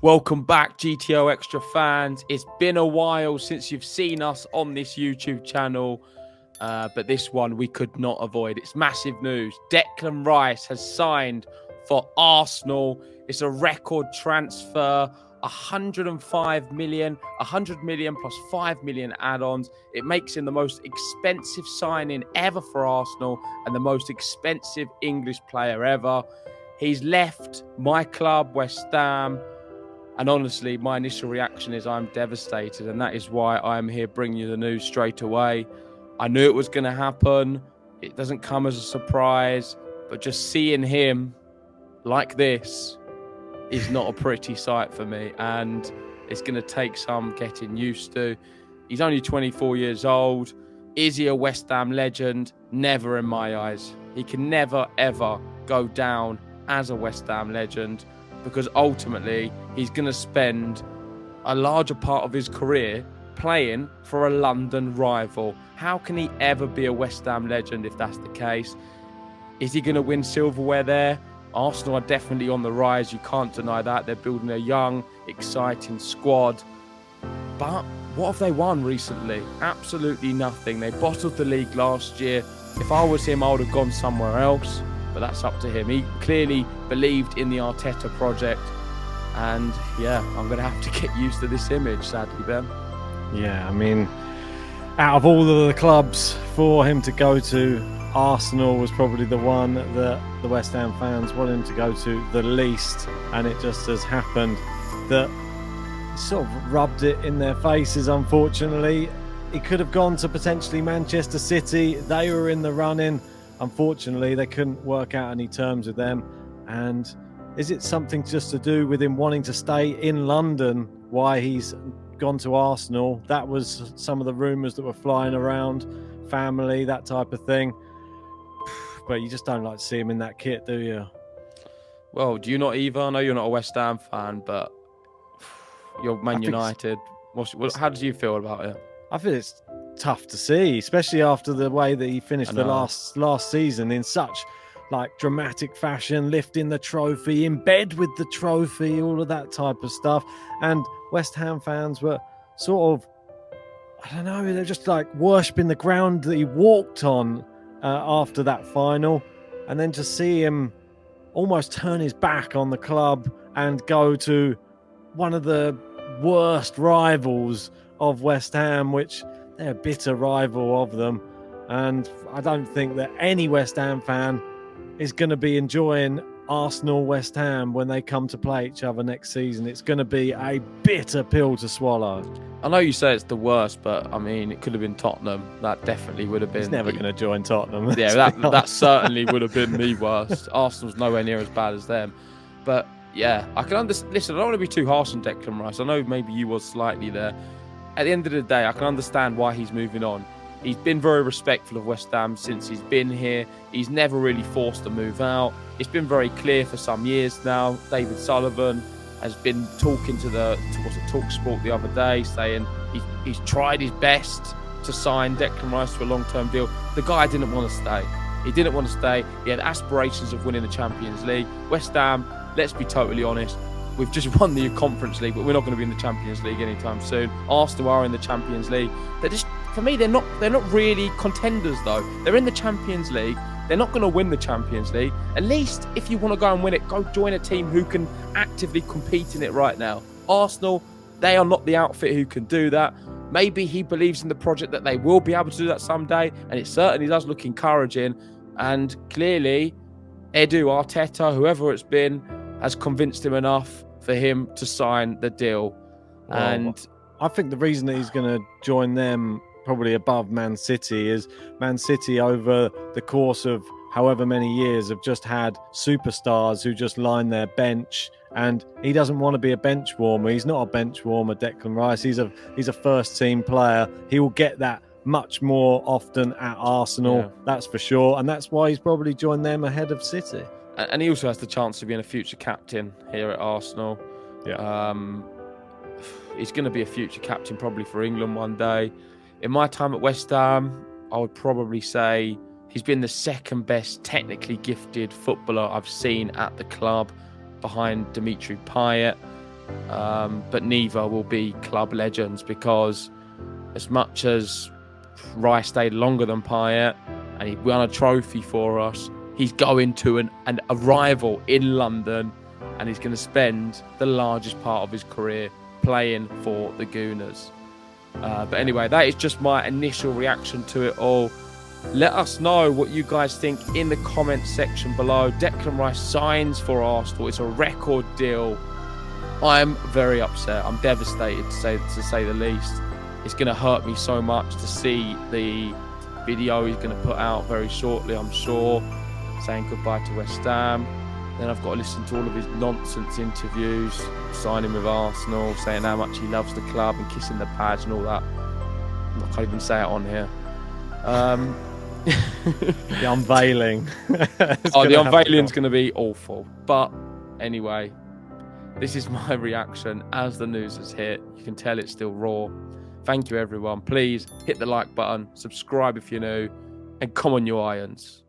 Welcome back, GTO Extra fans. It's been a while since you've seen us on this YouTube channel, but this one we could not avoid. It's massive news. Declan Rice has signed for Arsenal. It's a record transfer, 105 million, 100 million plus 5 million add-ons. It makes him the most expensive signing ever for Arsenal and the most expensive English player ever. He's left my club, West Ham. And honestly, my initial reaction is I'm devastated, and that is why I'm here bringing you the news straight away. I knew it was going to happen. It doesn't come as a surprise, but just seeing him like this is not a pretty sight for me, and it's going to take some getting used to. He's only 24 years old. Is he a West Ham legend? Never in my eyes. He can never, ever go down as a West Ham legend, because ultimately he's going to spend a larger part of his career playing for a London rival. How can he ever be a West Ham legend if that's the case? Is he going to win silverware there? Arsenal are definitely on the rise. You can't deny that. They're building a young, exciting squad. But what have they won recently? Absolutely nothing. They bottled the league last year. If I was him, I would have gone somewhere else. But that's up to him. He clearly believed in the Arteta project. And yeah, I'm going to have to get used to this image, sadly, Ben. Yeah, I mean, out of all of the clubs, for him to go to, Arsenal was probably the one that the West Ham fans wanted him to go to the least. And it just has happened that he sort of rubbed it in their faces, unfortunately. He could have gone to potentially Manchester City. They were in the running. Unfortunately, they couldn't work out any terms with them. And is it something just to do with him wanting to stay in London, why he's gone to Arsenal? That was some of the rumours that were flying around, family, that type of thing. But you just don't like to see him in that kit, do you? Well, do you not either? I know you're not a West Ham fan, but you're Man United. How do you feel about it? I feel it's tough to see, especially after the way that he finished the last season in such like dramatic fashion, lifting the trophy, in bed with the trophy, all of that type of stuff. And West Ham fans were sort of, I don't know, they're just like worshipping the ground that he walked on after that final. And then to see him almost turn his back on the club and go to one of the worst rivals of West Ham, which they're a bitter rival of them. And I don't think that any West Ham fan is going to be enjoying Arsenal-West Ham when they come to play each other next season. It's going to be a bitter pill to swallow. I know you say it's the worst, but I mean, it could have been Tottenham. That definitely would have been. He's never going to join Tottenham. Yeah, that certainly would have been the worst. Arsenal's nowhere near as bad as them. But yeah, I can understand. Listen, I don't want to be too harsh on Declan Rice. I know maybe you was slightly there. At the end of the day, I can understand why he's moving on. He's been very respectful of West Ham since he's been here. He's never really forced to move out. It's been very clear for some years now. David Sullivan has been talking to TalkSport the other day, saying he's tried his best to sign Declan Rice to a long-term deal. The guy didn't want to stay. He didn't want to stay. He had aspirations of winning the Champions League. West Ham, let's be totally honest, we've just won the Conference League, but we're not going to be in the Champions League anytime soon. Arsenal are in the Champions League. They're just, for me, they're not really contenders though. They're in the Champions League. They're not going to win the Champions League. At least if you want to go and win it, go join a team who can actively compete in it right now. Arsenal, they are not the outfit who can do that. Maybe he believes in the project that they will be able to do that someday, and it certainly does look encouraging. And clearly, Edu, Arteta, whoever it's been, has convinced him enough for him to sign the deal. Well, and I think the reason that he's going to join them probably above Man City is Man City over the course of however many years have just had superstars who just line their bench, and he doesn't want to be a bench warmer. He's not a bench warmer, Declan Rice. He's a first team player. He will get that much more often at Arsenal, that's for sure, and that's why he's probably joined them ahead of City. And he also has the chance to be a future captain here at Arsenal. Yeah. He's going to be a future captain probably for England one day. In my time at West Ham, I would probably say he's been the second best technically gifted footballer I've seen at the club, behind Dimitri Payet. but neither will be club legends, because as much as Rice stayed longer than Payet and he won a trophy for us, he's going to a rival in London, and he's going to spend the largest part of his career playing for the Gooners. But anyway, that is just my initial reaction to it all. Let us know what you guys think in the comment section below. Declan Rice signs for Arsenal. It's a record deal. I'm very upset. I'm devastated, to say the least. It's going to hurt me so much to see the video he's going to put out very shortly, I'm sure, saying goodbye to West Ham. Then I've got to listen to all of his nonsense interviews, signing with Arsenal, saying how much he loves the club and kissing the badge and all that. I can't even say it on here. The unveiling. The unveiling's going to be awful. But anyway, this is my reaction as the news has hit. You can tell it's still raw. Thank you, everyone. Please hit the like button, subscribe if you're new, and come on, you Irons.